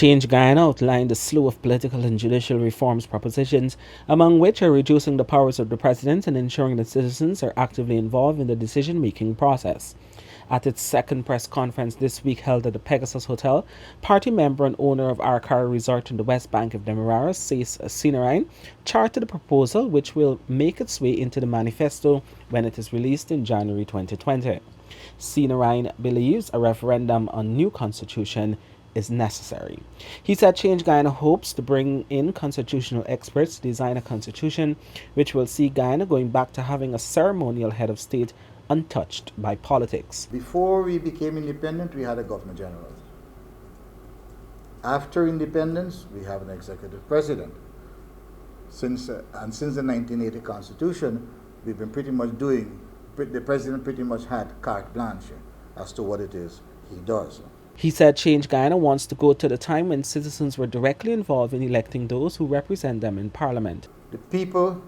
Change Guyana outlined a slew of political and judicial reforms propositions, among which are reducing the powers of the president and ensuring that citizens are actively involved in the decision-making process. At its second press conference this week held at the Pegasus Hotel, party member and owner of Arcara Resort in the west bank of Demerara, Sace Sinarine, charted a proposal which will make its way into the manifesto when it is released in January 2020. Sinarine believes a referendum on new constitution is necessary. He said Change Guyana hopes to bring in constitutional experts to design a constitution which will see Guyana going back to having a ceremonial head of state untouched by politics. Before we became independent, we had a governor general. After independence, we have an executive president. Since the 1980 Constitution, we've been pretty much the president pretty much had carte blanche as to what it is he does. He said Change Guyana wants to go to the time when citizens were directly involved in electing those who represent them in Parliament. The people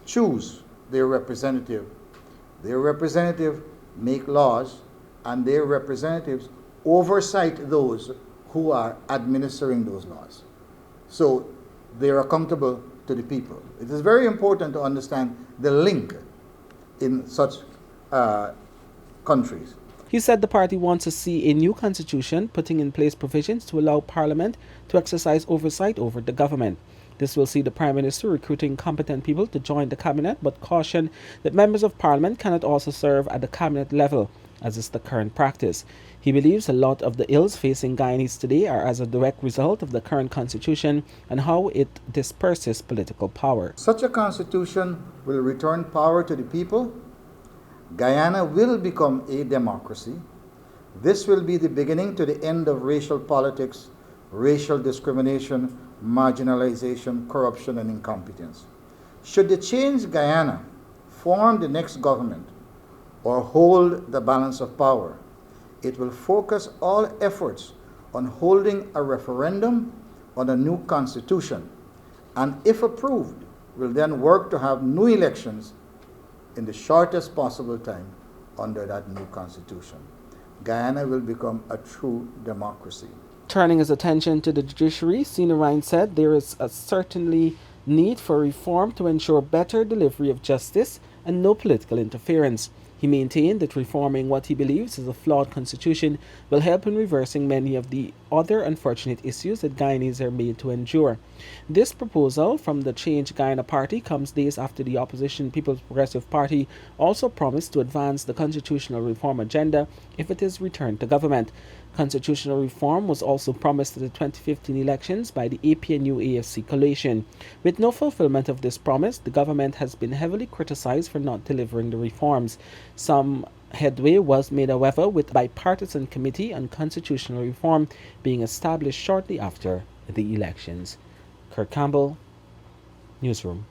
choose their representative. Their representative make laws, and their representatives oversight those who are administering those laws. So they are accountable to the people. It is very important to understand the link in such countries. He said the party wants to see a new constitution putting in place provisions to allow Parliament to exercise oversight over the government. This will see the Prime Minister recruiting competent people to join the cabinet, but caution that members of Parliament cannot also serve at the cabinet level, as is the current practice. He believes a lot of the ills facing Guyanese today are as a direct result of the current constitution and how it disperses political power. Such a constitution will return power to the people. Guyana will become a democracy. This will be the beginning to the end of racial politics, racial discrimination, marginalization, corruption, and incompetence. Should the Change Guyana form the next government or hold the balance of power, it will focus all efforts on holding a referendum on a new constitution, and if approved, will then work to have new elections in the shortest possible time under that new constitution. Guyana will become a true democracy. Turning his attention to the judiciary, Sinarine said there is a certainly need for reform to ensure better delivery of justice and no political interference. He maintained that reforming what he believes is a flawed constitution will help in reversing many of the other unfortunate issues that Guyanese are made to endure. This proposal from the Change Guyana party comes days after the opposition People's Progressive Party also promised to advance the constitutional reform agenda if it is returned to government. Constitutional reform was also promised at the 2015 elections by the APNU-AFC coalition. With no fulfillment of this promise, the government has been heavily criticized for not delivering the reforms. Some headway was made, however, with a bipartisan committee on constitutional reform being established shortly after the elections. Campbell, Newsroom.